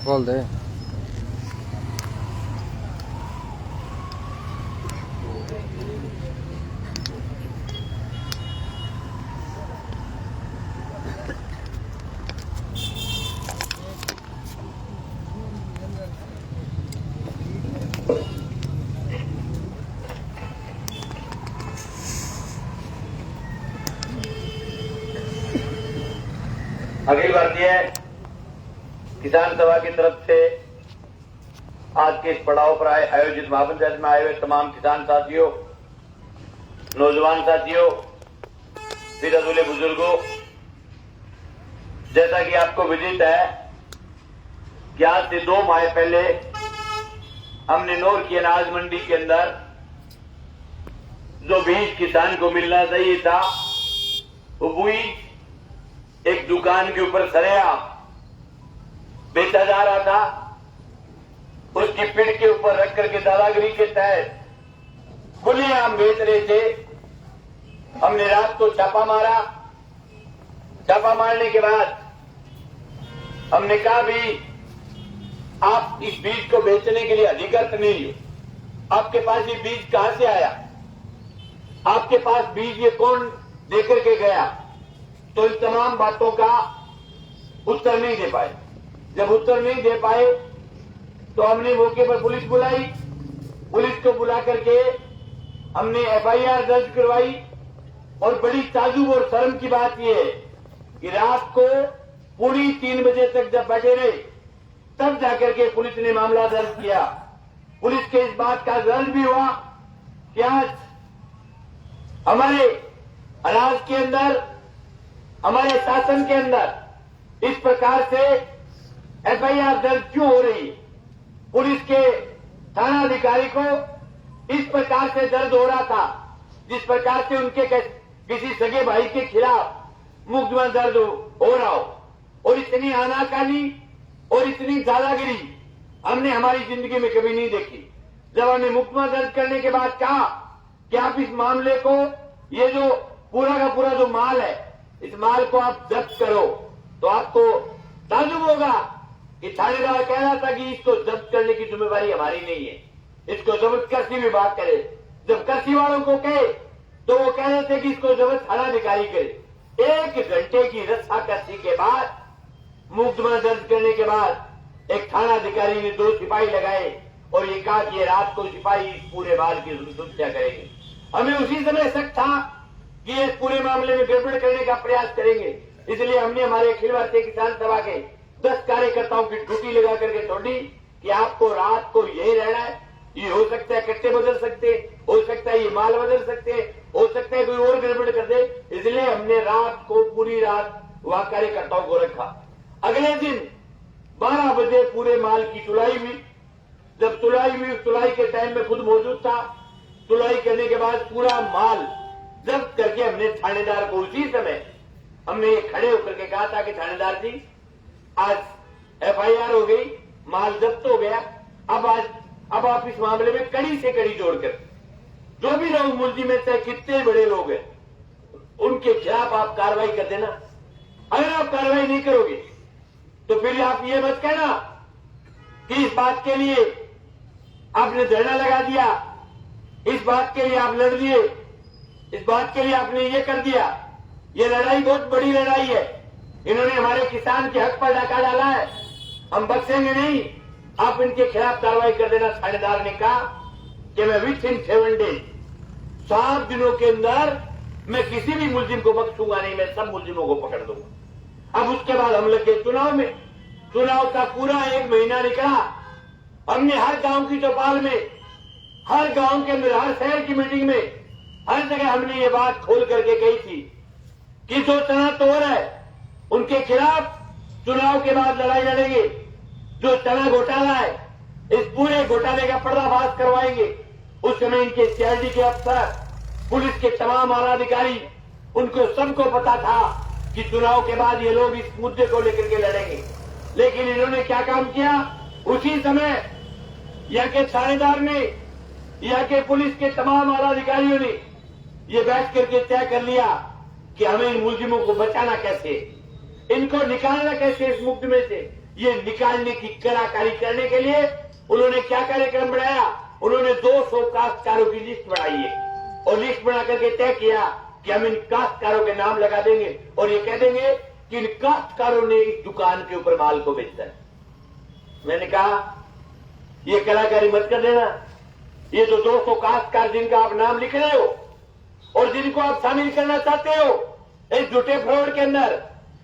खोल दे। अखिल भारतीय किसान सभा की तरफ से आज के इस पड़ाव पर आयोजित महापंचायत में आए हुए तमाम किसान साथियों, नौजवान साथियों, सीधा-दूले बुजुर्गों, जैसा कि आपको विदित है कि आज से 2 माह पहले हमने नौर की अनाज मंडी के अंदर जो बीज किसान को मिलना चाहिए था, वो बीज एक दुकान के ऊपर सरेआम बेचा जा रहा था। उसकी पीठ के ऊपर रख करके दादागिरी के तहत खुलेआम बेच रहे थे। हमने रात को छापा मारा। छापा मारने के बाद हमने कहा भी आप इस बीज को बेचने के लिए अधिकृत नहीं हो, आपके पास ये बीज कहां से आया, आपके पास बीज ये कौन देकर के गया। तो इन तमाम बातों का उत्तर नहीं दे पाए। जब उत्तर नहीं दे पाए तो हमने मौके पर पुलिस बुलाई। पुलिस को बुला करके हमने एफआईआर दर्ज करवाई। और बड़ी ताजुब और शर्म की बात यह है कि रात को पूरी 3 बजे तक जब बैठे रहे, तब जाकर के पुलिस ने मामला दर्ज किया। पुलिस के इस बात का दर्ज भी हुआ कि आज हमारे अनाज के अंदर, हमारे शासन के अंदर इस प्रकार से एफआईआर दर्ज क्यों हो रही। पुलिस के थाना अधिकारी को इस प्रकार से दर्द हो रहा था जिस प्रकार से उनके किसी सगे भाई के खिलाफ मुकदमा दर्ज हो रहा हो। और इतनी आनाकानी और इतनी दादागिरी हमने हमारी जिंदगी में कभी नहीं देखी। जब हमने मुकदमा दर्ज करने के बाद कहा कि आप इस मामले को, ये जो पूरा का पूरा जो माल है, इस माल को आप जब्त करो, तो आपको ताजुब होगा कि थानेदार कह रहा था कि इसको जब्त करने की जिम्मेवारी हमारी नहीं है, इसको जब्त कृषि विभाग करे। जब कृषि वालों को कहे तो वो कह रहे थे कि इसको जब्त थाना अधिकारी करे। 1 घंटे की रस्साकसी के बाद, मुकदमा दर्ज करने के बाद एक थाना अधिकारी ने 2 सिपाही लगाए और ये कहा कि रात को सिपाही पूरे माल की सुरक्षा करेंगे। हमें उसी समय शक था कि इस पूरे मामले में गड़बड़ करने का प्रयास करेंगे। इसलिए हमने हमारे अखिल भारतीय किसान सभा के 10 कार्यकर्ताओं की ड्यूटी लगा करके छोड़ी कि आपको रात को यही रहना है। ये हो सकता है कट्टे बदल सकते, हो सकता है ये माल बदल सकते, हो सकता है कोई और गड़बड़ कर दे। इसलिए हमने रात को, पूरी रात वहां कार्यकर्ताओं को रखा। अगले दिन 12 बजे पूरे माल की तुलाई हुई। जब तुलाई हुई, तुलाई के टाइम में खुद मौजूद था। तुलाई करने के बाद पूरा माल जब्त करके हमने थानेदार को उसी समय हमने खड़े होकर के कहा था कि थानेदार जी, आज एफआईआर हो गई, माल जब्त हो गया, अब आप इस मामले में कड़ी से कड़ी जोड़कर जो भी लोग मुलजिम है, चाहे कितने बड़े लोग हैं, उनके खिलाफ आप कार्रवाई कर देना। अगर आप कार्रवाई नहीं करोगे तो फिर आप ये मत कहना कि इस बात के लिए आपने धरना लगा दिया, इस बात के लिए आप लड़ दिए, इस बात के लिए आपने ये कर दिया। ये लड़ाई बहुत बड़ी लड़ाई है। इन्होंने हमारे किसान के हक पर डाका डाला है, हम बख्शेंगे नहीं, आप इनके खिलाफ कार्रवाई कर देना। थानेदार ने कहा कि मैं विथिन 7 डेज, 7 दिनों के अंदर मैं किसी भी मुलजिम को बख्शूंगा नहीं, मैं सब मुलजिमों को पकड़ दूंगा। अब उसके बाद हम लगे चुनाव में। चुनाव का पूरा 1 महीना निकला। हमने हर गांव की चौपाल में, हर गांव के अंदर, हर शहर की मीटिंग में, हर जगह हमने ये बात खोल करके कही थी कि जो चना तोड़ है उनके खिलाफ चुनाव के बाद लड़ाई लड़ेंगे। जो चना घोटाला है, इस पूरे घोटाले का पर्दाफाश करवाएंगे। उस समय इनके सीआईडी के अफसर, पुलिस के तमाम आला अधिकारी, उनको सबको पता था कि चुनाव के बाद ये लोग इस मुद्दे को लेकर के लड़ेंगे। लेकिन इन्होंने क्या काम किया, उसी समय यहाँ के थानेदार ने, यहाँ के पुलिस के तमाम आला अधिकारियों ने ये बैठ करके तय कर लिया कि हमें इन मुलजिमों को बचाना कैसे, इनको निकालना कैसे इस मुकदमे से। ये निकालने की कलाकारी करने के लिए उन्होंने क्या कार्यक्रम बनाया, उन्होंने 200 काश्तकारों की लिस्ट बनाई है और लिस्ट बना करके तय किया कि हम इन काश्तकारों के नाम लगा देंगे और ये कह देंगे कि इन काश्तकारों ने इस दुकान के ऊपर माल को बेचा है। मैंने कहा ये कलाकारी मत कर देना, ये तो 200 काश्तकार जिनका आप नाम लिख रहे हो और जिनको आप शामिल करना चाहते हो इस झूठे फ्रॉड के अंदर,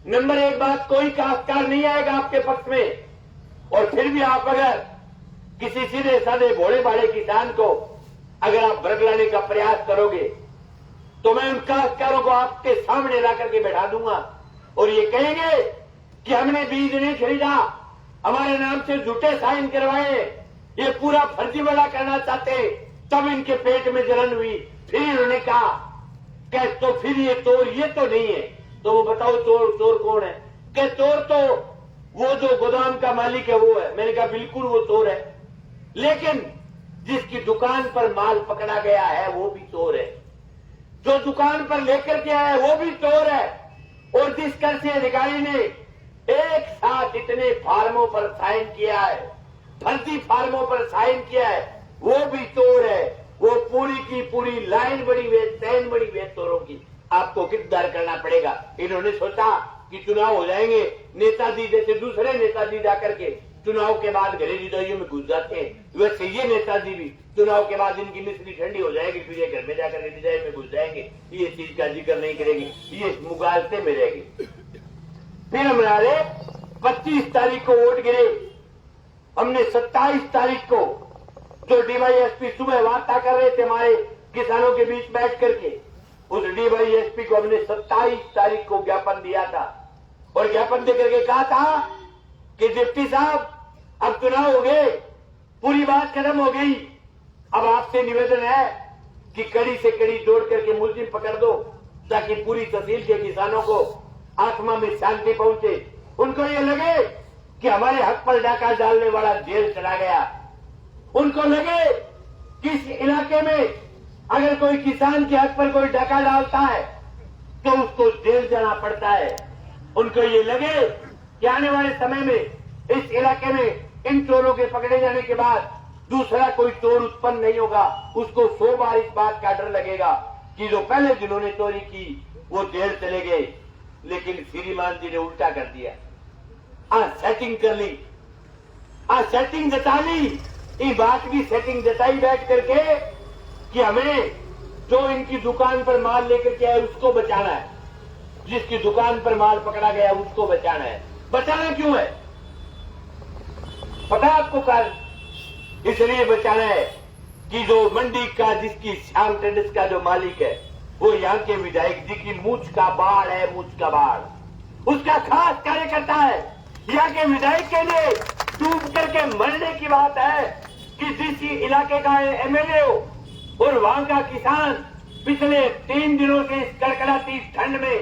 नंबर एक बात, कोई काश्तकार नहीं आएगा आपके पक्ष में। और फिर भी आप अगर किसी सीधे साधे भोले भाले किसान को अगर आप बरगलाने का प्रयास करोगे तो मैं उन काश्तकारों को आपके सामने ला करके बैठा दूंगा और ये कहेंगे कि हमने बीज नहीं खरीदा, हमारे नाम से झूठे साइन करवाए, ये पूरा फर्जीवाड़ा करना चाहते। तब इनके पेट में जलन हुई, फिर इन्होंने कहा कि तो फिर ये चोर ये तो नहीं है। तो वो बताओ चोर कौन है? कि चोर तो वो जो गोदाम का मालिक है वो है। मैंने कहा बिल्कुल वो चोर है, लेकिन जिसकी दुकान पर माल पकड़ा गया है वो भी चोर है, जो दुकान पर लेकर के आया है वो भी चोर है, और जिस कृषि अधिकारी ने एक साथ इतने फार्मों पर साइन किया है, फर्जी फार्मों पर साइन किया है, वो भी चोर है। वो पूरी की पूरी लाइन बड़ी हुई, चैन बड़ी हुई चोरों की, आपको गिरफ्तार करना पड़ेगा। इन्होंने सोचा कि चुनाव हो जाएंगे, नेताजी जैसे दूसरे नेताजी जाकर के चुनाव के बाद घरेलू दवाइयों में घुस जाते हैं, वैसे ये नेताजी भी चुनाव के बाद इनकी मिश्री ठंडी हो जाएगी, फिर ये घर में जाकर के डिजाइन में घुस जाएंगे, ये चीज का जिक्र नहीं करेगी, ये मुगालते में रहेगी। फिर हमारे 25 तारीख को वोट गिरे, हमने 27 तारीख को जो डीवाईएसपी सुबह वार्ता कर रहे थे हमारे किसानों के बीच बैठ करके, उस डीवाईएसपी को हमने 27 तारीख को ज्ञापन दिया था और ज्ञापन देकर के कहा था कि डिप्टी साहब अब चुनाव हो गए, पूरी बात खत्म हो गई, अब आपसे निवेदन है कि कड़ी से कड़ी जोड़ करके मुलजिम पकड़ दो ताकि पूरी तहसील के किसानों को आत्मा में शांति पहुंचे, उनको ये लगे कि हमारे हक पर डाका डालने वाला जेल चला गया, उनको लगे कि इस इलाके में अगर कोई किसान के हक पर कोई डाका डालता है तो उसको जेल जाना पड़ता है, उनको ये लगे कि आने वाले समय में इस इलाके में इन चोरों के पकड़े जाने के बाद दूसरा कोई चोर उत्पन्न नहीं होगा, उसको 100 बार इस बात का डर लगेगा कि जो पहले जिन्होंने चोरी की वो जेल चले गए। लेकिन श्रीमान जी ने उल्टा कर दिया, आज सेटिंग कर ली, आज सेटिंग जता ली, इस बात की सेटिंग जताई बैठ करके कि हमें जो इनकी दुकान पर माल लेकर के आए उसको बचाना है, जिसकी दुकान पर माल पकड़ा गया उसको बचाना है। बचाना क्यों है पता है आपको? कारण इसलिए बचाना है कि जो मंडी का जिसकी श्याम ट्रेडर्स का जो मालिक है वो यहाँ के विधायक जी की मूछ का बाढ़ है, मूछ का बाढ़, उसका खास कार्यकर्ता है। यहाँ के विधायक के लिए डूब करके मरने की बात है कि जिस इलाके का एमएलए हो और वहां का किसान पिछले 3 दिनों से इस कड़कड़ाती ठंड में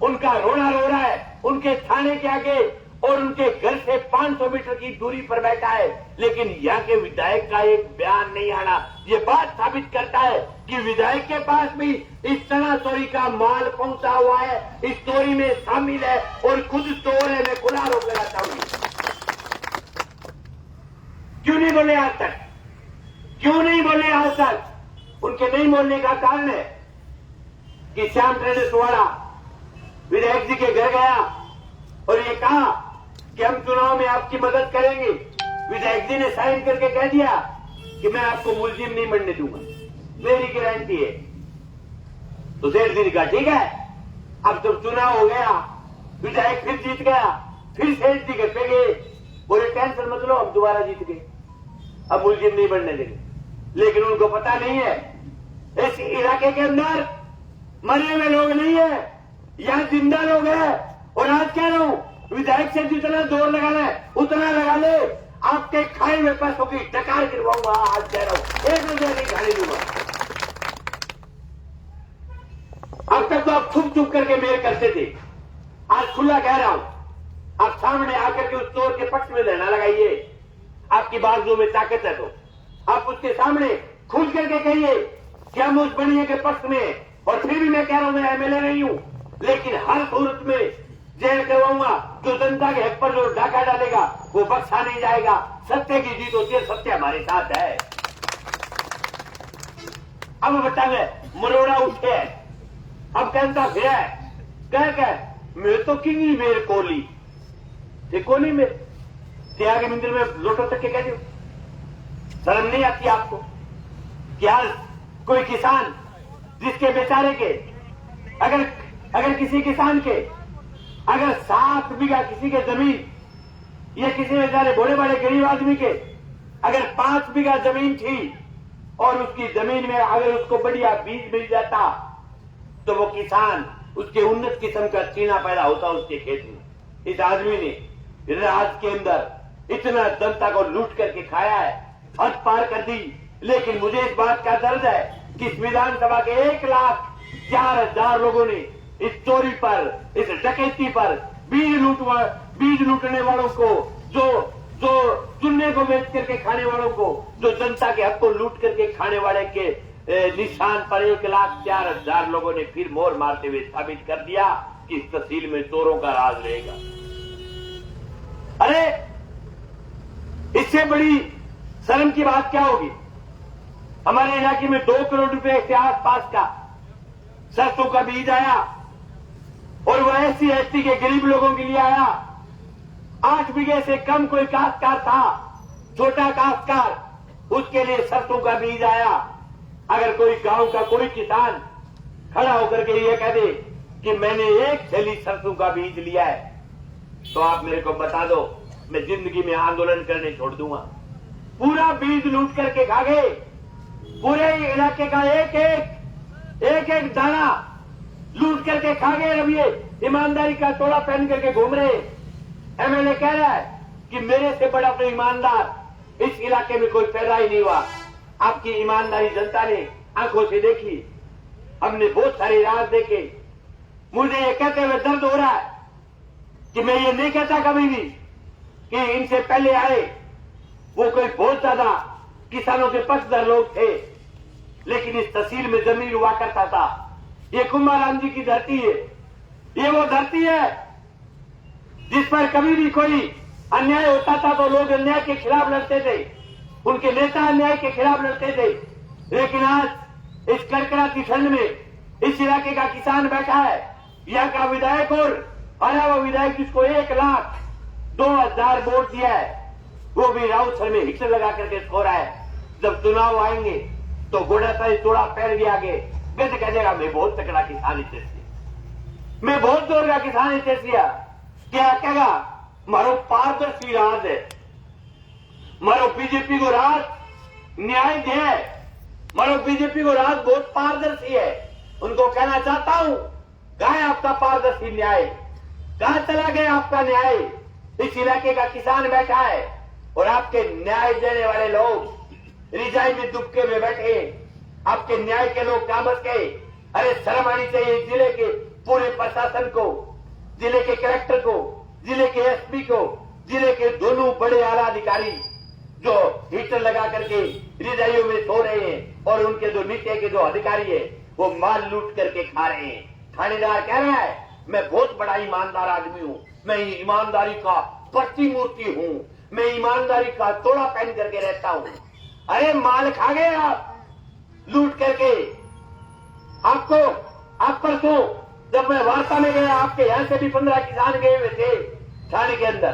उनका रोना रो रहा है, उनके थाने के आगे और उनके घर से 500 मीटर की दूरी पर बैठा है, लेकिन यहाँ के विधायक का एक बयान नहीं आना। ये बात साबित करता है कि विधायक के पास भी इस चना चोरी का माल पहुंचा हुआ है, इस चोरी में शामिल है और खुद चोर है। मैं खुला आरोप लगाता हूं। क्यों नहीं बोले आज तक? क्यों नहीं बोले आज तक? उनके नहीं बोलने का कारण है कि श्याम ट्रेडर्स वाला विधायक जी के घर गया और ये कहा कि हम चुनाव में आपकी मदद करेंगे। विधायक जी ने साइन करके कह दिया कि मैं आपको मुलजिम नहीं बनने दूंगा, मेरी गारंटी है। तो सेठ जी ने कहा ठीक है, अब जब चुनाव हो गया, विधायक फिर जीत गया, फिर सेठ जी घर पे गए, बोले टेंशन मत लो, अब दोबारा जीत गए, अब मुलजिम नहीं बनने देंगे। लेकिन उनको पता नहीं है इस इलाके के अंदर मरे हुए लोग नहीं है, यहाँ जिंदा लोग हैं। और आज कह रहा हूं, विधायक से जितना जोर लगाना है उतना लगा ले, आपके खाए हुए पैसों की डकार गिरवाऊंगा। आज कह रहा हूं, 1 रुपया नहीं खाने दूंगा। अब तक तो आप छुप छुप करके मेल करते थे, आज खुला कह रहा हूं, आप सामने आकर के उस चोर के पक्ष में लड़ना लगाइए। आपकी बाजुओं में ताकत है तो आप उसके सामने खुल करके कहिए कि हम उस बनिए के पक्ष में। और फिर भी मैं कह रहा हूं, मैं एमएलए नहीं हूं, लेकिन हर सूरत में जेल करवा करवाऊंगा। जो जनता के हक पर जो डाका डालेगा वो बख्शा नहीं जाएगा। सत्य की जीत होती है, सत्य हमारे साथ है। अब बता मरोड़ा उठे, अब कहता फिर कह मैं तो किंगी मेर कोहली ते कोहली में ते आगे मंदिर में लोटो तक के कह दो। शर्म नहीं आती आपको? क्या कोई किसान जिसके बेचारे के अगर किसी किसान के अगर 7 बीघा किसी के जमीन या किसी बेचारे बड़े बड़े गरीब आदमी के अगर 5 बीघा जमीन थी और उसकी जमीन में अगर उसको बढ़िया बीज मिल जाता तो वो किसान उसके उन्नत किस्म का चीना पैदा होता उसके खेत में। इस आदमी ने राज के अंदर इतना जनता को लूट करके खाया है, हद पार कर दी। लेकिन मुझे इस बात का दर्द है कि इस विधानसभा के 1,04,000 लोगों ने इस चोरी पर, इस डकैती पर, बीज लूटने वालों को, जो चुनने को बेच करके खाने वालों को, जो जनता के हक को लूट करके खाने वाले के निशान पर 1,04,000 लोगों ने फिर मोहर मारते हुए साबित कर दिया कि इस तहसील में चोरों का राज रहेगा। अरे इससे बड़ी शर्म की बात क्या होगी? हमारे इलाके में 2 करोड़ रुपए के आसपास का सरसों का बीज आया और वह SC/ST के गरीब लोगों के लिए आया। 8 बीघे से कम कोई काश्तकार था, छोटा काश्तकार, उसके लिए सरसों का बीज आया। अगर कोई गांव का कोई किसान खड़ा होकर के ये कह दे कि मैंने 1 थैली सरसों का बीज लिया है तो आप मेरे को बता दो, मैं जिंदगी में आंदोलन करने छोड़ दूंगा। पूरा बीज लूट करके खा गए। पूरे इलाके का एक दाना लूट करके खा गए। अब ये ईमानदारी का तोड़ा पहन करके घूम रहे। MLA कह रहा है कि मेरे से बड़ा तो ईमानदार इस इलाके में कोई पैदा ही नहीं हुआ। आपकी ईमानदारी जनता ने आंखों से देखी। हमने बहुत सारे राज देखे। मुझे ये कहते हुए दर्द हो रहा है कि मैं ये नहीं कहता कभी भी कि इनसे पहले आए वो कोई बहुत ज्यादा किसानों के पक्षधर लोग थे, लेकिन इस तहसील में जमीन हुआ करता था। ये कुंभाराम जी की धरती है। ये वो धरती है जिस पर कभी भी कोई अन्याय होता था तो लोग अन्याय के खिलाफ लड़ते थे, उनके नेता अन्याय के खिलाफ लड़ते थे। लेकिन आज इस कड़कड़ाती ठंड में इस इलाके का किसान बैठा है, यहाँ का विधायक और आया हुआ विधायक जिसको 1,02,000 वोट दिया है, वो भी राउत सर में हिटर लगा करके सो रहा है। जब चुनाव आएंगे तो घोड़ा तो थोड़ा पैर भी आगे गज कहेगा मैं बहुत तकड़ा किसान इसे, मैं बहुत जोर का किसान इसे क्या कहेगा? मारो पारदर्शी राज है, मारो बीजेपी को राज न्याय दे, मारो बीजेपी को राज बहुत पारदर्शी है। उनको कहना चाहता हूं, कहां है आपका पारदर्शी न्याय? कहां चला गया आपका न्याय? इस इलाके का किसान बैठा है और आपके न्याय देने वाले लोग रिजाई में दुबके में बैठे। आपके न्याय के लोग क्या बच गए? अरे शर्म आनी चाहिए जिले के पूरे प्रशासन को, जिले के कलेक्टर को, जिले के SP को, जिले के दोनों बड़े आला अधिकारी जो हीटर लगा करके रिजाइयों में सो रहे हैं और उनके जो नीचे के जो अधिकारी है वो माल लूट करके खा रहे हैं। थानेदार कह रहा है मैं बहुत बड़ा ईमानदार आदमी हूं, मैं ईमानदारी का प्रतिमूर्ति हूं, मैं ईमानदारी का तोड़ा पहन करके रहता हूं। अरे माल खा गए आप लूट करके। आपको आप परसों जब मैं वार्ता में गया, आपके यहां से भी 15 किसान गए हुए थे थाने के अंदर।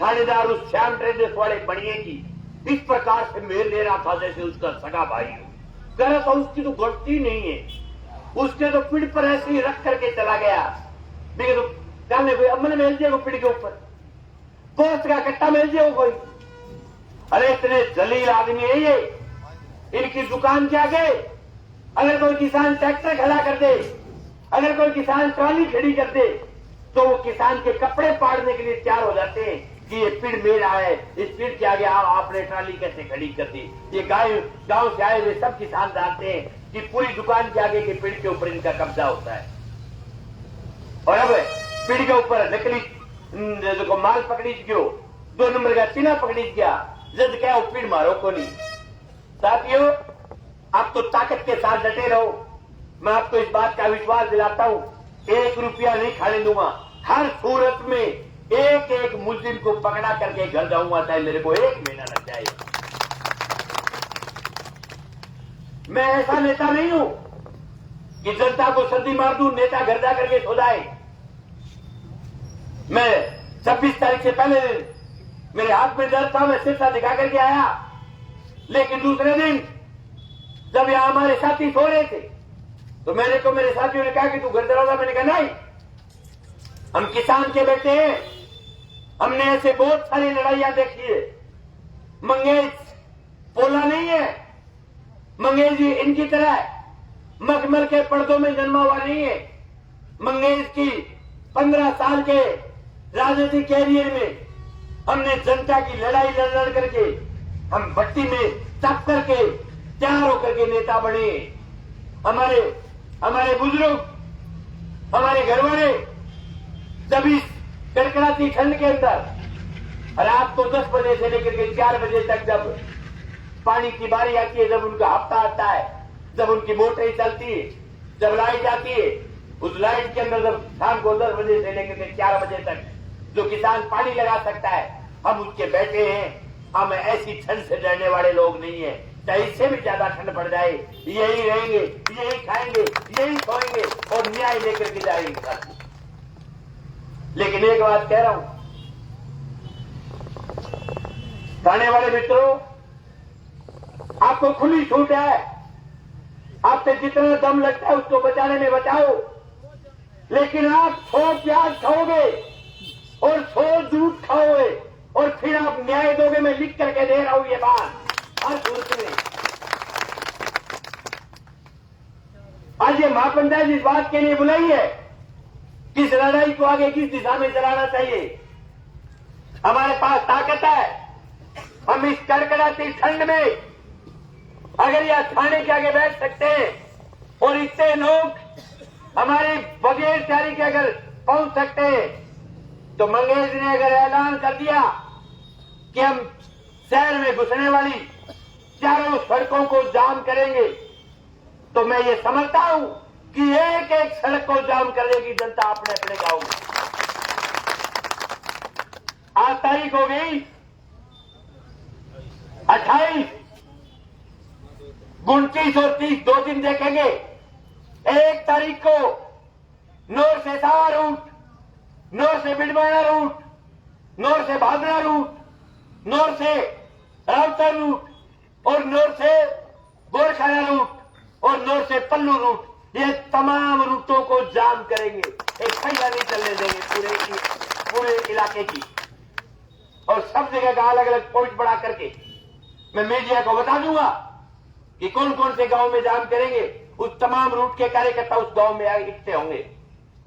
थानेदार उस श्याम ट्रेडर्स वाले बढ़िए की इस प्रकार से मेल ले रहा था जैसे उसका सगा भाई हो। कह रहा था उसकी तो गलती नहीं है, उसने तो पीठ पर ऐसे ही रख करके चला गया। तो कहने कोई अमन मेल दिया पीठ के ऊपर, पोस्ट का कट्टा मेल दिया कोई। अरे इतने जलील आदमी है ये। इनकी दुकान के आगे अगर कोई किसान ट्रैक्टर खड़ा कर दे, अगर कोई किसान ट्रॉली खड़ी कर दे तो वो किसान के कपड़े फाड़ने के लिए तैयार हो जाते हैं कि ये पीड़ मेरा है, इस पीड़ के आगे आपने ट्रॉली कैसे खड़ी कर दी। ये गांव से आए हुए सब किसान जानते हैं कि पूरी दुकान के आगे के पीड़ के ऊपर इनका कब्जा होता है। और अब पीड़ के ऊपर नकली जो माल पकड़ी गयो, 2 नंबर का चिन्ह पकड़ी गया, जद क्या वो पीड़ मारो को नहीं। साथियों, आप तो ताकत के साथ डटे रहो। मैं आपको इस बात का विश्वास दिलाता हूं, 1 रुपया नहीं खाने दूंगा। हर सूरत इनको पकड़ा करके घर जाऊंगा, चाहे मेरे को 1 महीना लग जाए। मैं ऐसा नेता नहीं हूं कि जनता को सर्दी मार दूं, नेता घर जा करके सो जाए। मैं 26 तारीख से पहले दिन मेरे हाथ में दर्द था, मैं सिरसा दिखा करके आया, लेकिन दूसरे दिन जब यहां हमारे साथी सो रहे थे तो मेरे साथियों ने कहा कि तू घर चला जा। मैंने कहा नहीं, हम किसान के बेटे हैं, हमने ऐसे बहुत सारी लड़ाइयां देखी है। मंगेश पोला नहीं है, मंगेश जी इनकी तरह मखमल के पर्दों में जन्मा हुआ नहीं है। मंगेश की 15 साल के राजनीतिक कैरियर में हमने जनता की लड़ाई लड़ करके, हम भट्टी में तप करके तैयार होकर के नेता बने। हमारे बुजुर्ग, हमारे घर वाले जब इस कड़कड़ाती ठंड के अंदर रात को 10 बजे से लेकर के 4 बजे तक जब पानी की बारी आती है, जब उनका हफ्ता आता है, जब उनकी मोटरें चलती है, जब लाइट आती है, उस लाइट के अंदर जब शाम को 10 बजे से लेकर के 4 बजे तक जो किसान पानी लगा सकता है, हम उसके बैठे हैं। हम ऐसी ठंड से डरने वाले लोग नहीं है। चाहे इससे भी ज्यादा ठंड पड़ जाए, यही रहेंगे, यही खाएंगे, यही सोएंगे और न्याय लेकर के जाएंगे। लेकिन एक बात कह रहा हूं, खाने वाले मित्रों, आपको खुली छूट है, आपसे जितना दम लगता है उसको बचाने में बचाओ। लेकिन आप 100 प्याज खाओगे और 100 दूध खाओगे और फिर आप न्याय दोगे। मैं लिख करके दे रहा हूं ये बात हर सूरत में। आज ये महापंचायत इस बात के लिए बुलाई है, किस लड़ाई को आगे किस दिशा में चलाना चाहिए। हमारे पास ताकत है, हम इस कड़कड़ाती ठंड में अगर यह थाने के आगे बैठ सकते हैं और इतने लोग हमारे बगैर तैयारी के अगर पहुंच सकते हैं, तो मंगेश ने अगर ऐलान कर दिया कि हम शहर में घुसने वाली चारों सड़कों को जाम करेंगे, तो मैं ये समझता हूं कि एक एक सड़क को जाम कर देगी जनता अपने अपने गांव में। आज तारीख हो गई 28, 29 और 30, 2 दिन देखेंगे। 1 तारीख को नौर से सावा रूट, नौर से बिडवाना रूट, नौर से भादरा रूट, नौर से राउतर रूट और नौर से गोरखाना रूट और नौर से पल्लू रूट, ये तमाम रूटों को जाम करेंगे। एक पहिया नहीं चलने देंगे पूरे इलाके की। और सब जगह का अलग अलग पॉइंट बढ़ा करके मैं मीडिया को बता दूंगा कि कौन कौन से गांव में जाम करेंगे। उस तमाम रूट के कार्यकर्ता उस गांव में इकट्ठे होंगे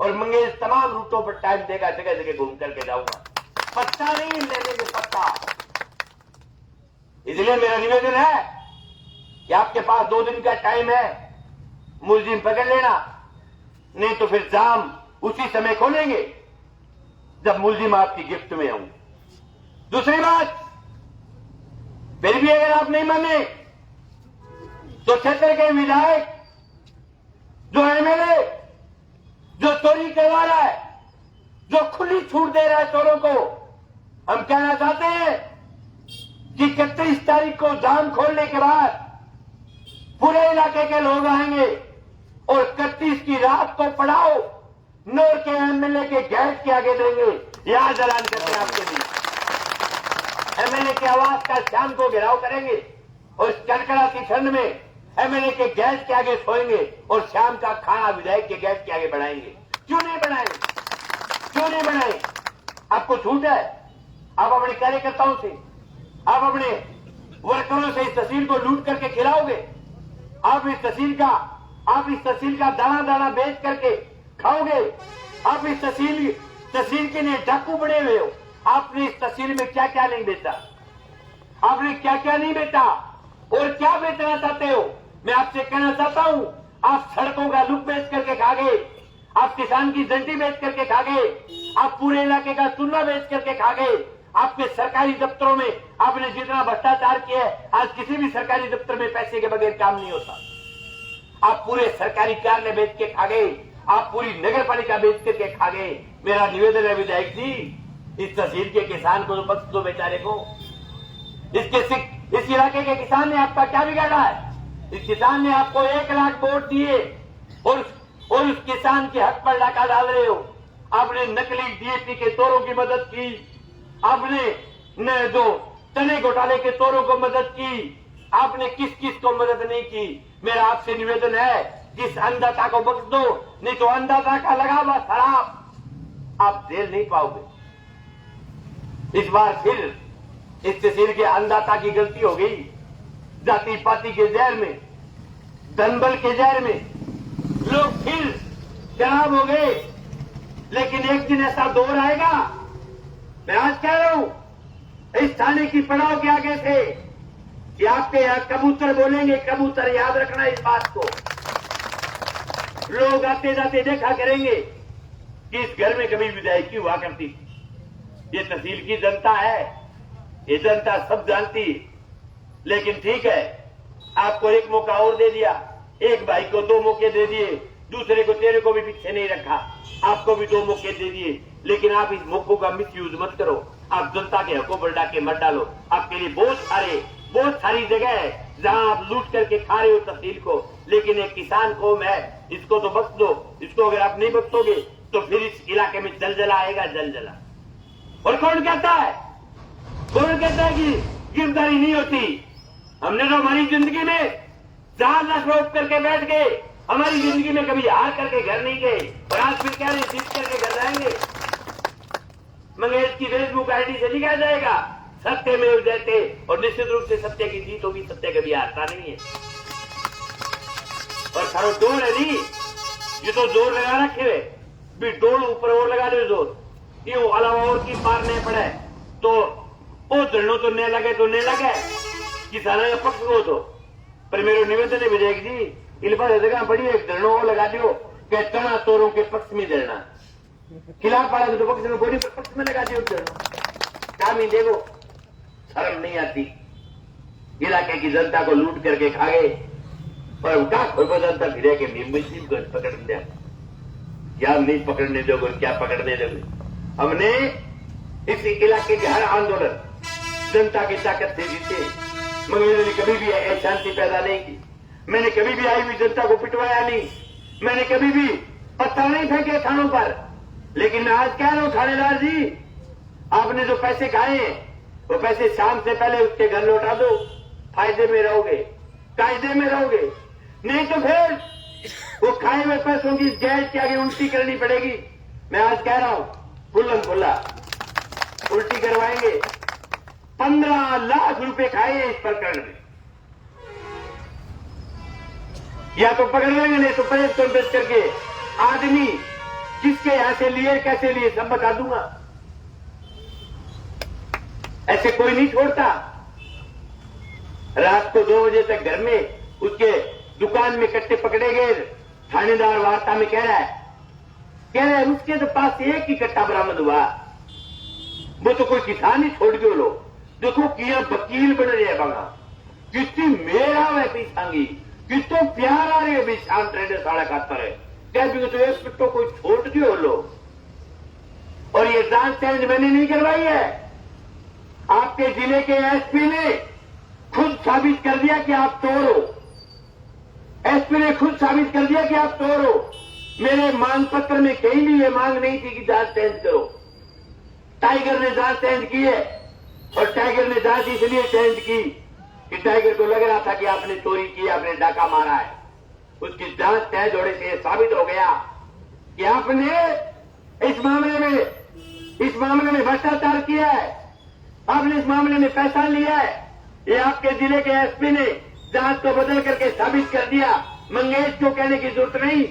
और मंगेश तमाम रूटों पर टाइम देगा, जगह जगह घूम करके जाऊंगा। पत्ता नहीं ले लेंगे, पत्ता। इसलिए मेरा निवेदन है कि आपके पास 2 दिन का टाइम है, मुलजिम पकड़ लेना, नहीं तो फिर जाम उसी समय खोलेंगे जब मुलजिम आपकी गिफ्ट में होंगे। दूसरी बात, फिर भी अगर आप नहीं माने तो क्षेत्र के विधायक, जो एमएलए, जो चोरी करवा रहा है, जो खुली छूट दे रहा है चोरों को, हम कहना चाहते हैं कि 31 तारीख को जाम खोलने के बाद पूरे इलाके के लोग आएंगे और 31 की रात को पड़ाओ नौर के एमएलए के गेट के आगे देंगे। यह ऐलान करते हैं आपके बीच। एमएलए के आवास का शाम को घेराव करेंगे और इस कड़कड़ाती ठंड में एमएलए के गेट के आगे सोएंगे और शाम का खाना विधायक के गेट के आगे बढ़ाएंगे। क्यों नहीं बढ़ाएंगे? क्यों नहीं बढ़ाएंगे? आपको छूट है, आप अपने कार्यकर्ताओं से, आप अपने वर्करों से इस तहसील को लूट करके खिलाओगे। आप इस तहसील का दाना दाना बेच करके खाओगे। आप इस तहसील के लिए डाकू बने हुए हो। आपने इस तहसील में क्या क्या नहीं बेचा, आपने क्या क्या नहीं बेचा और क्या बेचना चाहते हो। मैं आपसे कहना चाहता हूं, आप सड़कों का लुक बेच करके खा गए, आप किसान की जंटी बेच करके खा गए, आप पूरे इलाके का चूल्हा बेच करके खा गए। आपके सरकारी दफ्तरों में आपने जितना भ्रष्टाचार किया है, आज किसी भी सरकारी दफ्तर में पैसे के बगैर काम नहीं होता। आप पूरे सरकारी कार्यालय बेच के खा गए, आप पूरी नगर पालिका बेच करके खा गए। मेरा निवेदन है विधायक जी, इस तहसील के किसान को तो बख्श दो बेचारे को। इस इलाके के किसान ने आपका क्या बिगाड़ा है? इस किसान ने आपको 1 लाख वोट दिए और उस किसान के हक पर डाका डाल रहे हो। आपने नकली डीएपी के तोरों की मदद की, आपने जो चने घोटाले के तोरों को मदद की, आपने किस किस को मदद नहीं की। मेरा आपसे निवेदन है कि इस अन्नदाता को बख्श दो, नहीं तो अन्नदाता का लगा हुआ शराब आप झेल नहीं पाओगे। इस बार फिर इस तहसील के अन्नदाता की गलती हो गई। जाति पाति के जहर में, धनबल के जहर में लोग फिर शराब हो गए। लेकिन एक दिन ऐसा दौर आएगा, मैं आज कह रहा हूं, इस थाने की पड़ाव के आगे से कि आपके यहां कबूतर बोलेंगे, कबूतर याद रखना इस बात को। लोग आते जाते देखा करेंगे कि इस घर में कभी विधायकी हुआ करती थी। ये तहसील की जनता है, ये जनता सब जानती है। लेकिन ठीक है, आपको एक मौका और दे दिया, एक भाई को 2 मौके दे दिए, दूसरे को तेरे को भी पीछे नहीं रखा, आपको भी 2 मौके दे दिए। लेकिन आप इस मौकों का मिस यूज मत करो, आप जनता के हकों पर डाके मत डालो। आपके लिए बहुत सारी जगह है जहां आप लूट करके खा रहे हो तहसील को। लेकिन एक किसान कौम है, इसको तो बख्श दो। इसको अगर आप नहीं बख्शोगे तो फिर इस इलाके में जलजला आएगा, जलजला। और कौन कहता है कि गिरफ्तारी नहीं होती? हमने तो हमारी जिंदगी में 4 लाख रोक करके बैठ गए, हमारी जिंदगी में कभी हार करके घर नहीं गए, और आज फिर क्या नहीं जीत करके घर जाएंगे। मंगेश की फेसबुक आईडी से लिखा जाएगा सत्य में जयते, और निश्चित रूप से सत्य की जीत होगी। सत्य कभी हारता नहीं है। और सारो जोर है नहीं, ये तो जोर लगा रखे हुए भी, डोल ऊपर और लगा दो जोर, ये अलावा और की पार नहीं पड़े तो वो धरणों तो नहीं लगे तो नहीं लगे, किसानों का पक्ष हो तो। पर मेरे निवेदन है विधायक जी, इन पर जगह बड़ी एक धरणों वो लगा दियो कि तना तोरों के पक्ष में धरना, खिलाफ वाला तो पक्ष में गोली पक्ष में लगा दियो धरणों। काम ही देखो, शर्म नहीं आती। इलाके की जनता को लूट करके खा गए, पर क्या जनता फिर के मुस्लिम को पकड़ दिया, क्या नहीं पकड़ने दोगे, क्या पकड़ने दोगे। हमने इस इलाके के हर आंदोलन जनता की ताकत से जीते, मगर मैंने कभी भी अशांति पैदा नहीं की। मैंने कभी भी आई हुई जनता को पिटवाया नहीं, मैंने कभी भी पत्थर नहीं फेंके थानों पर। लेकिन मैं आज कह रहा हूं थानेदार जी, आपने जो पैसे खाए हैं वो पैसे शाम से पहले उसके घर लौटा दो, फायदे में रहोगे, कायदे में रहोगे। नहीं तो फिर वो खाए हुए पैसों की गैस के आगे उल्टी करनी पड़ेगी। मैं आज कह रहा हूं खुल्लम खुल्ला उल्टी करवाएंगे। 15 लाख रुपए खाए हैं इस प्रकरण में, या तो पकड़ लेंगे, नहीं तो प्रेस कॉन्फ्रेंस करके आदमी किसके यहां से लिए, कैसे लिए, सब बता दूंगा। ऐसे कोई नहीं छोड़ता। रात को 2 बजे तक घर में उसके दुकान में कट्टे पकड़े गए। थानेदार वार्ता में कह रहा है उसके तो पास एक ही कट्टा बरामद हुआ, वो तो कोई किसान ही छोड़ दो। लो देखो किया वकील बन रहे बंगा, कितनी मेरा वह पीछांगी, कितो प्यार आ रही है भी शाम ट्रेडर साढ़े खातर है, क्या भी तो एक पिट्टो कोई छोड़ दियो लो। और ये जांच चेंज मैंने नहीं करवाई है, आपके जिले के एसपी ने खुद साबित कर दिया कि आप चोर हो। एसपी ने खुद साबित कर दिया कि आप चोर हो। मेरे मांग पत्र में कहीं भी ये मांग नहीं थी कि जांच चेंज करो। टाइगर ने जांच चेंज की है, और टाइगर ने जांच इसलिए चेंज की कि टाइगर को लग रहा था कि आपने चोरी की, आपने डाका मारा है। उसकी जांच चेंज होने से साबित हो गया कि आपने इस मामले में भ्रष्टाचार किया है, आपने इस मामले में पैसा लिया है। ये आपके जिले के एसपी ने जांच को बदल करके साबित कर दिया। मंगेश को कहने की जरूरत नहीं,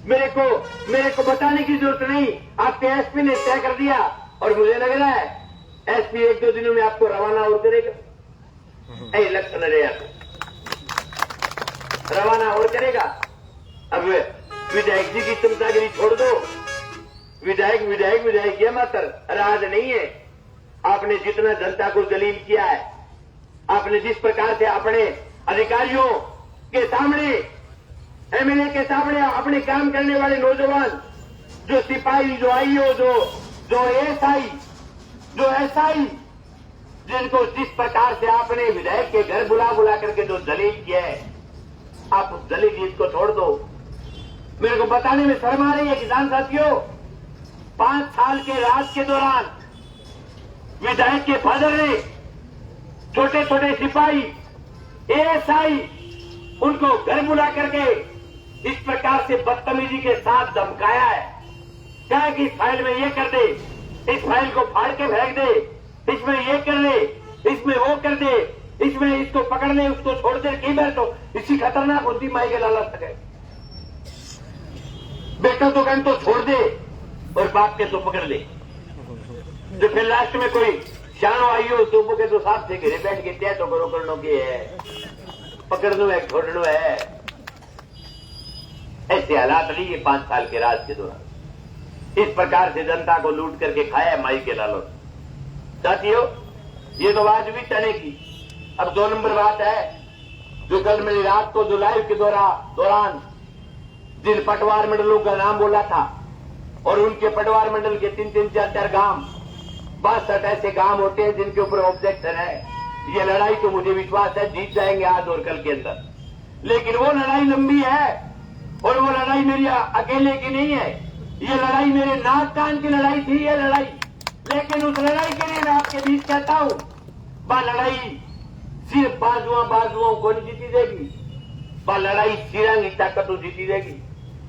मेरे को बताने की जरूरत नहीं, आपके एसपी ने तय कर दिया। और मुझे लग रहा है एसपी 1-2 दिनों में आपको रवाना और करेगा। लक्षण रहे रवाना और करेगा। अब विधायक जी की चमचागिरी छोड़ दो। विधायक ये मात्र राज नहीं है। आपने जितना जनता को जलील किया है, आपने जिस प्रकार से अपने अधिकारियों के सामने, एमएलए के सामने अपने काम करने वाले नौजवान, जो सिपाही, जो आईओ, जो एएसआई, जो ऐसा ही जिनको जिस प्रकार से आपने विधायक के घर बुला बुला करके जो दलील किया है, आप उस दलील को छोड़ दो। मेरे को बताने में शर्म आ रही है किसान साथियों, 5 साल के राज के दौरान विधायक के फादर ने छोटे छोटे सिपाही एएसआई उनको घर बुला करके इस प्रकार से बदतमीजी के साथ धमकाया है। क्या कि इस फाइल में ये कर दे, इस फाइल को फाड़ के फेंक दे, इसमें ये कर ले, इसमें वो कर दे, इसमें इसको पकड़ने उसको छोड़ दे। कई बार तो इसी खतरनाक होती माई के लालच तक है। बेटा तो कहीं तो छोड़ दे और बाप के तो पकड़ ले। जो फिर लास्ट में कोई शानो आई हो तो के तो साथ से घरे बैठ के तय तो करो करनो की है, पकड़नो है छोड़नो है। ऐसे हालात नहीं है 5 साल के राज के दौरान। इस प्रकार से जनता को लूट करके खाया माई के लालच। साथियों, ये तो बात हुई चने की। अब 2 नंबर बात है जो कल मेरी रात को जो लाइव के दौरान जिन पटवार मंडलों का नाम बोला था और उनके पटवार मंडल के 3-3, 4-4 गांव 62 ऐसे गांव होते हैं जिनके ऊपर ऑब्जेक्शन है। ये लड़ाई तो मुझे विश्वास है जीत जाएंगे आज और कल के अंदर, लेकिन वो लड़ाई लंबी है और वो लड़ाई मेरी अकेले की नहीं है। ये लड़ाई मेरे नाक कान की लड़ाई थी ये लड़ाई, लेकिन उस लड़ाई के लिए मैं आपके बीच कहता हूं, वह लड़ाई सिर्फ बाजुओं को नहीं जीती देगी, वह लड़ाई सिरंगी ताकतों जीती देगी।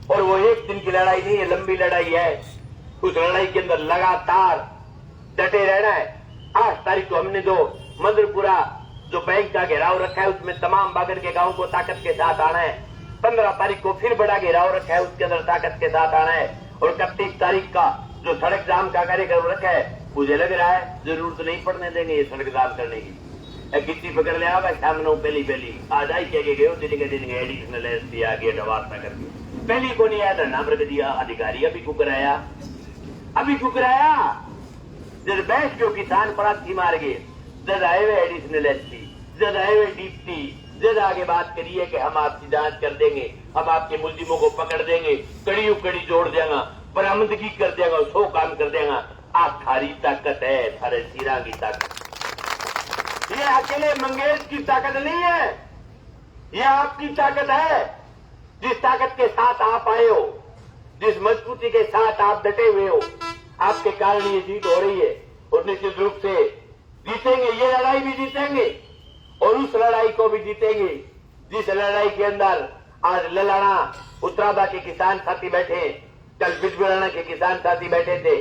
और वो एक दिन की लड़ाई नहीं है, लंबी लड़ाई है। उस लड़ाई के अंदर लगातार डटे रहना है। 8 तारीख को हमने जो मंदरपुरा जो बैंक का घेराव रखा है उसमें तमाम बागर के गांव को ताकत के साथ आना है। 15 तारीख को फिर बड़ा घेराव रखा है, उसके अंदर ताकत के साथ आना है। और 31 तारीख का जो सड़क जाम का कार्यक्रम रखा है, मुझे लग रहा है जरूरत नहीं पड़ने देंगे ये सड़क जाम करने की। गिट्टी पकड़ ले आवा सामने पहली आज आई कह गए दिन के एडिशनल एसपी आ गया वार्ता करके पहली को नहीं आया धरना पर दिया अधिकारी अभी कुकराया जब बैठ जो किसान पराथी मार गए, जब आए हुए एडिशनल एसपी, जब आए हुए डिप्टी, जब आगे बात करिए कि हम आपकी जांच कर देंगे, हम आपके मुलजिमों को पकड़ देंगे, कड़ी जोड़ देगा, बरामदगी कर देगा, 100 काम कर देगा। आप थारी ताकत है, थारे सीरा की ताकत। ये अकेले मंगेश की ताकत नहीं है, ये आपकी ताकत है। जिस ताकत के साथ आप आए हो, जिस मजबूती के साथ आप डटे हुए हो, आपके कारण ये जीत हो रही है। और निश्चित रूप से जीतेंगे, ये लड़ाई भी जीतेंगे और उस लड़ाई को भी जीतेंगे जिस लड़ाई के अंदर आज ललाना उत्तरादा के किसान साथी बैठे, कल बिजबराना के किसान साथी बैठे थे,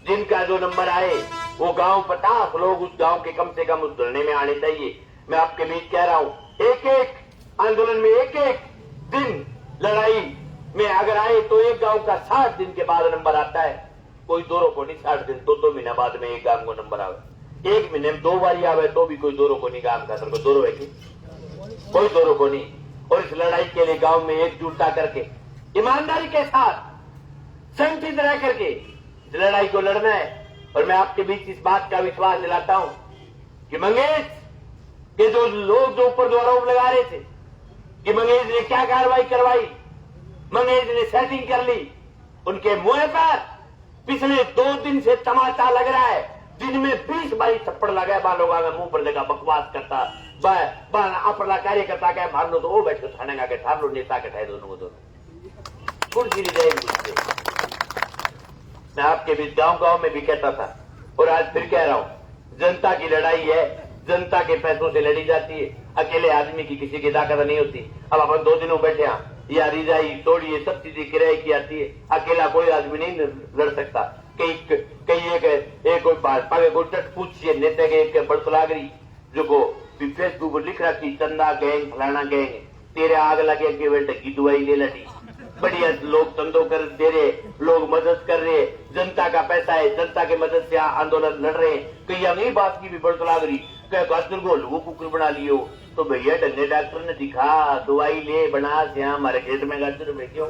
जिनका जो नंबर आए वो गांव 50 लोग उस गांव के कम से कम उस धरने में आने चाहिए। मैं आपके बीच कह रहा हूं, एक आंदोलन में एक दिन लड़ाई में अगर आए तो एक गांव का 60 दिन के बाद नंबर आता है। कोई 2 को नहीं, 60 दिन 2 महीना बाद में एक गांव को नंबर आवे। 1 महीने में 2 बार आवे तो भी कोई 2 को नहीं गांव का कोई 2 है कि कोई 2 को नहीं। और इस लड़ाई के लिए गांव में एकजुटता करके ईमानदारी के साथ संगठित रह करके इस लड़ाई को लड़ना है। और मैं आपके बीच इस बात का विश्वास दिलाता हूं कि मंगेश के जो लोग जो ऊपर जो आरोप लगा रहे थे कि मंगेश ने क्या कार्रवाई करवाई, मंगेश ने सेटिंग कर ली, उनके मुंह पर पिछले 2 दिन से तमाचा लग रहा है। दिन में 20-22 थप्पड़ लगा बालों का मुंह पर लगा बकवास करता अपना कार्यकर्ता क्या मार लो तो वो बैठे थाने का ठार लो नेता के ठाए दोनों को दोनों कुर्सी नहीं जाएगी। मैं आपके बीच गांव में भी कहता था और आज फिर कह रहा हूं, जनता की लड़ाई है, जनता के पैसों से लड़ी जाती है। अकेले आदमी की किसी की ताकत नहीं होती। अब अपन 2 दिनों बैठे हैं, या रिजाई तोड़िए सब चीजें किराए की आती है, अकेला कोई आदमी नहीं लड़ सकता। कई एक कोई भाजपा के कोई टट पूछिए नेता के एक बड़तलागरी जो को फेसबुक पर लिख रहा कि चंदा गैंग फलाना गैंग तेरे आग लगे के बेटे की दवाई ले लड़ी। बढ़िया लोग चंदो कर दे रहे, लोग मदद कर रहे, जनता का पैसा है, जनता की मदद से आंदोलन लड़ रहे हैं। कई अगली बात की भी बड़तलागरी गाजर को हलवो कुकर बना लियो तो भैया डंडे डॉक्टर ने दिखा दवाई ले बना से हमारे खेत में गाजर में क्यों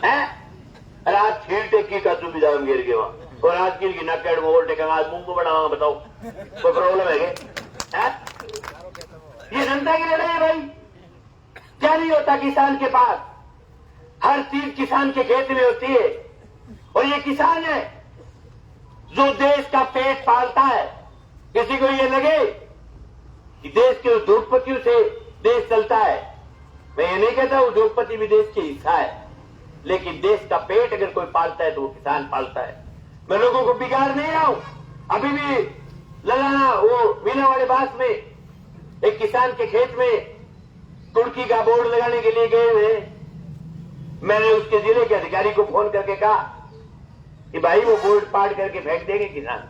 है। आज छीटे की का सुविधा गिर गए वहां और आज की ना कैड में ओल्टे आज मुंह को बनावा बताओ कोई प्रॉब्लम है? ये जनता की लड़ाई है भाई। क्या नहीं होता किसान के पास? हर चीज किसान के खेत में होती है। और ये किसान है जो देश का पेट पालता है। देश के उद्योगपतियों से देश चलता है। मैं ये नहीं कहता उद्योगपति भी देश की हिस्सा है, लेकिन देश का पेट अगर कोई पालता है तो वो किसान पालता है। मैं लोगों को बिगाड़ नहीं रहा हूं। अभी भी लगाना वो मीनावाड़े बास में एक किसान के खेत में तुर्की का बोर्ड लगाने के लिए गए हुए। मैंने उसके जिले के अधिकारी को फोन करके कहा कि भाई वो बोर्ड पाड़ करके फेंक देंगे किसान,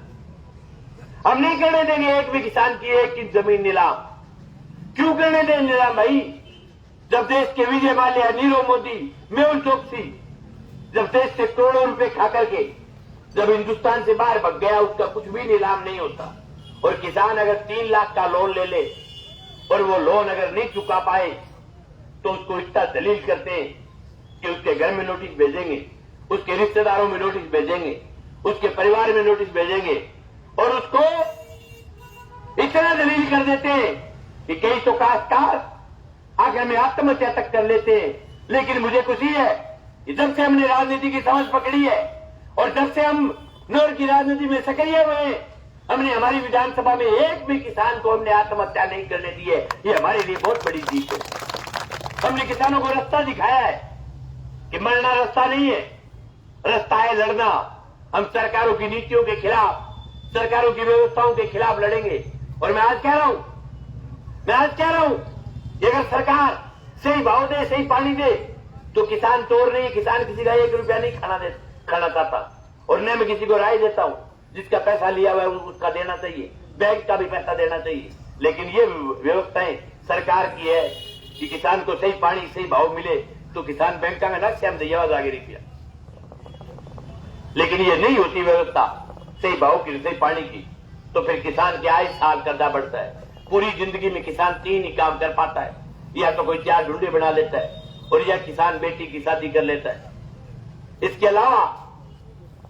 हम नहीं करने देंगे एक भी किसान की एक इंच जमीन नीलाम। क्यों करने देंगे नीलाम भाई? जब देश के विजय माल्या, नीरव मोदी, मेहुल चोकसी जब देश से करोड़ों रुपए खा करके जब हिंदुस्तान से बाहर भग गया, उसका कुछ भी नीलाम नहीं होता। और किसान अगर 3 लाख का लोन ले ले और वो लोन अगर नहीं चुका पाए तो उसको इतना दलील करते हैं कि उसके घर में नोटिस भेजेंगे, उसके रिश्तेदारों में नोटिस भेजेंगे, उसके परिवार में नोटिस भेजेंगे और उसको इतना दलील कर देते हैं कि कई तो काश्तकार आखिर में आत्महत्या तक कर लेते हैं। लेकिन मुझे खुशी है कि जब से हमने राजनीति की समझ पकड़ी है और जब से हम नौर की राजनीति में सक्रिय हुए हैं, हमने हमारी विधानसभा में एक भी किसान को हमने आत्महत्या नहीं करने दी है। ये हमारे लिए बहुत बड़ी जीत है। हमने किसानों को रास्ता दिखाया है कि मरना रास्ता नहीं है, रास्ता है लड़ना। हम सरकारों की नीतियों के खिलाफ, सरकारों की व्यवस्थाओं के खिलाफ लड़ेंगे। और मैं आज कह रहा हूं कि अगर सरकार सही भाव दे, सही पानी दे तो किसान चोर नहीं, किसान किसी का 1 रुपया नहीं खाना चाहता। और मैं किसी को राय देता हूं, जिसका पैसा लिया हुआ है उसका देना चाहिए, बैंक का भी पैसा देना चाहिए। लेकिन ये व्यवस्थाएं सरकार की है कि किसान को सही पानी, सही भाव मिले तो किसान बैंक का ना श्याम दयावाज आगे नहीं किया। लेकिन ये नहीं होती व्यवस्था सही भाव की, सही पानी की, तो फिर किसान की आय साल कर्जा बढ़ता है। पूरी जिंदगी में किसान 3 ही काम कर पाता है, या तो कोई 4 ढूंढे बना लेता है और या किसान बेटी की शादी कर लेता है। इसके अलावा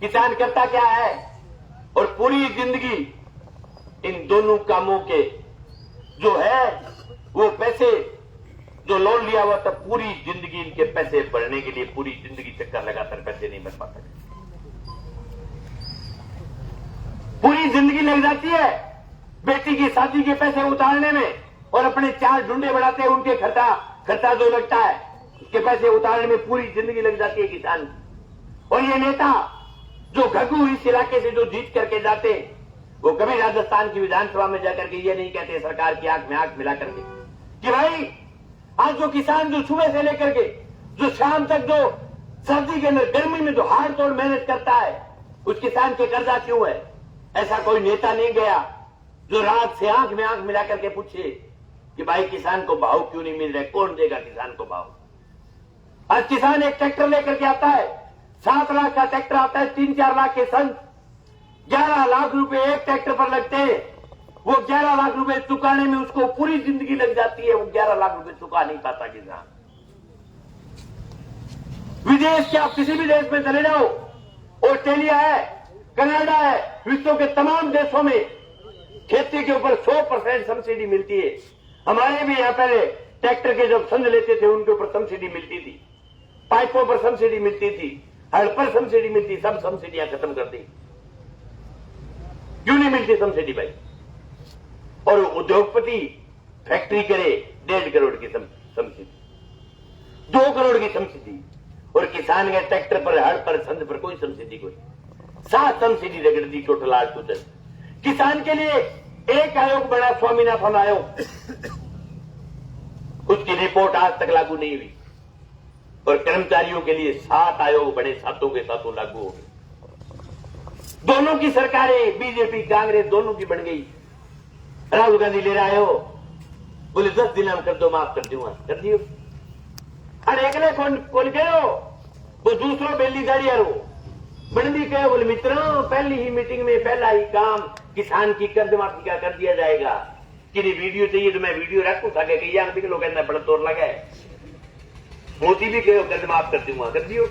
किसान करता क्या है? और पूरी जिंदगी इन दोनों कामों के जो है वो पैसे जो लोन लिया हुआ था, पूरी जिंदगी इनके पैसे भरने के लिए पूरी जिंदगी चक्कर लगातार पैसे नहीं बन पाते। पूरी जिंदगी लग जाती है बेटी की शादी के पैसे उतारने में और अपने 4 ढूंढे बढ़ाते हैं, उनके खर्चा जो लगता है उसके पैसे उतारने में पूरी जिंदगी लग जाती है किसान की। और ये नेता जो घगू इस इलाके से जो जीत करके जाते, वो कभी राजस्थान की विधानसभा में जाकर के ये नहीं कहते सरकार की आंख में आंख मिला करके कि भाई आज जो किसान जो सुबह से लेकर के जो शाम तक जो सर्दी के अंदर गर्मी में जो हाड़ तोड़ मेहनत करता है, उस किसान के कर्जा क्यों है? ऐसा कोई नेता नहीं गया जो रात से आंख में आंख मिला करके पूछे कि भाई किसान को भाव क्यों नहीं मिल रहा है, कौन देगा किसान को भाव? आज किसान एक ट्रैक्टर लेकर के आता है, 7 लाख का ट्रैक्टर आता है, 3-4 लाख के संग 11 लाख रुपए एक ट्रैक्टर पर लगते हैं। वो 11 लाख रुपए चुकाने में उसको पूरी जिंदगी लग जाती है, वो 11 लाख रुपए चुका नहीं पाता किसान। विदेश के आप किसी भी देश में चले जाओ, ऑस्ट्रेलिया है, कनाडा है, विश्व के तमाम देशों में खेती के ऊपर 100% सब्सिडी मिलती है। हमारे भी यहां पहले ट्रैक्टर के जब संद लेते थे उनके ऊपर सब्सिडी मिलती थी, पाइपों पर सब्सिडी मिलती थी, हड़ पर सब्सिडी मिलती, सब सब्सिडियां खत्म कर दी। क्यों नहीं मिलती सब्सिडी भाई? और उद्योगपति फैक्ट्री करे 1.5 करोड़ की सब्सिडी, 2 करोड़ की सब्सिडी, और किसान के ट्रैक्टर पर, हड़ पर, संद पर कोई सब्सिडी, कोई 7 सब्सिडी रगड़ दी टोटल 8 किसान के लिए। एक आयोग बड़ा, स्वामीनाथन आयोग, उसकी रिपोर्ट आज तक लागू नहीं हुई। और कर्मचारियों के लिए 7 आयोग बड़े, 7 के 7 लागू हो गए। दोनों की सरकारें, बीजेपी कांग्रेस दोनों की बन गई। राहुल गांधी ले रहे हो, बोले 10 दिन हम कर दो, माफ कर दूंगा, कर दियो। अरे एकले कौन गयो, वो दूसरों बेली गाड़ी रो बंदी कहे, बोले मित्रों पहली ही मीटिंग में पहला ही काम किसान की कर्ज माफी का कर दिया जाएगा। कि वीडियो चाहिए तो मैं वीडियो रखू था कि यहाँ भी लोग कहना बड़ा तोड़ लगा है। मोदी भी कहो कर्ज माफ कर दूंगा, कर दियो,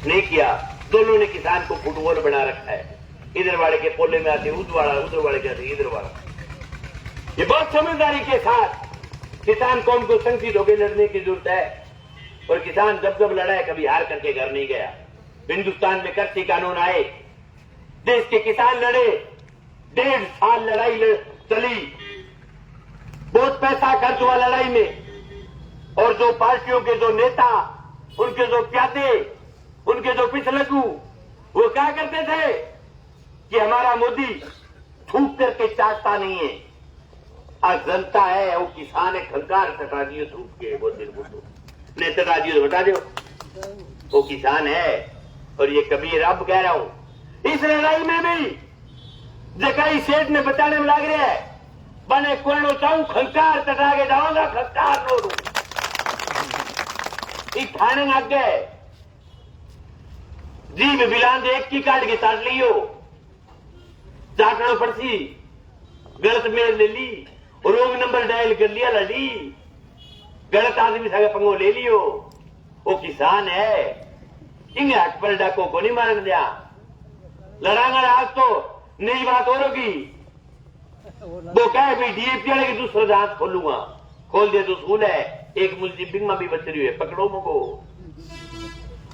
नहीं किया। दोनों ने किसान को फुटबॉल बना रखा है, इधर वाले के पोले में आते उधर वाले के आते इधर वाला। ये बहुत समझदारी के साथ किसान कौम को संगठित होकर लड़ने की जरूरत है। और किसान जब लड़ा है, कभी हार करके घर नहीं गया। हिंदुस्तान में कृषि कानून आए, देश के किसान लड़े, 1.5 साल लड़ाई चली, बहुत पैसा खर्च हुआ लड़ाई में, और जो पार्टियों के जो नेता, उनके जो प्यादे, उनके जो पिछलगू, वो क्या करते थे कि हमारा मोदी थूक करके चाटता नहीं है। आज जनता है, वो किसान है, खंकार टटा दियो थूक के, वो दिन बुद्धू ने टटा दियो, हटा दो, वो किसान है। और ये कबीर अब कह रहा हूं, इस लड़ाई में भी जकाई सेठ ने बचाने में लग रहा है, बने कोणो चाहूं खंकार टटा के जाऊंगा, खंकार नो रू थाने लग गए, जीव बिलान एक की काट के साट लियो, चाटना पड़ती, गलत मेल ले ली, रोग नंबर डायल कर लिया, लड़ी गलत आदमी से पंगो ले लियो। वो किसान है, इंगे हक पर डाको को नहीं मारने दिया, लड़ांगा आज तो नई बात और होगी। वो कहे भाई डीएपी वाले की दूसरा जांच खोलूंगा, खोल दे तो स्कूल है, एक मुल्जी बिंगमा भी बच रही है, पकड़ो मुझको।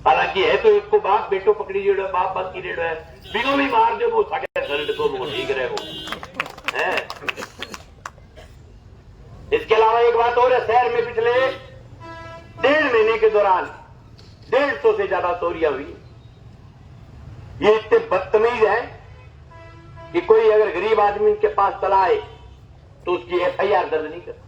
हालांकि है तो एक को बाप बेटो पकड़ी जो बाप बात की रेडो है, बिंगो भी मार दो, वो सके शर्ट को मुझको ठीक रहे वो है। इसके अलावा एक बात और है, शहर में पिछले 1.5 महीने के दौरान 150 से ज्यादा चोरियां हुई। ये इतने बदतमीज है कि कोई अगर गरीब आदमी के पास चला आए तो उसकी एफआईआर दर्ज नहीं करता।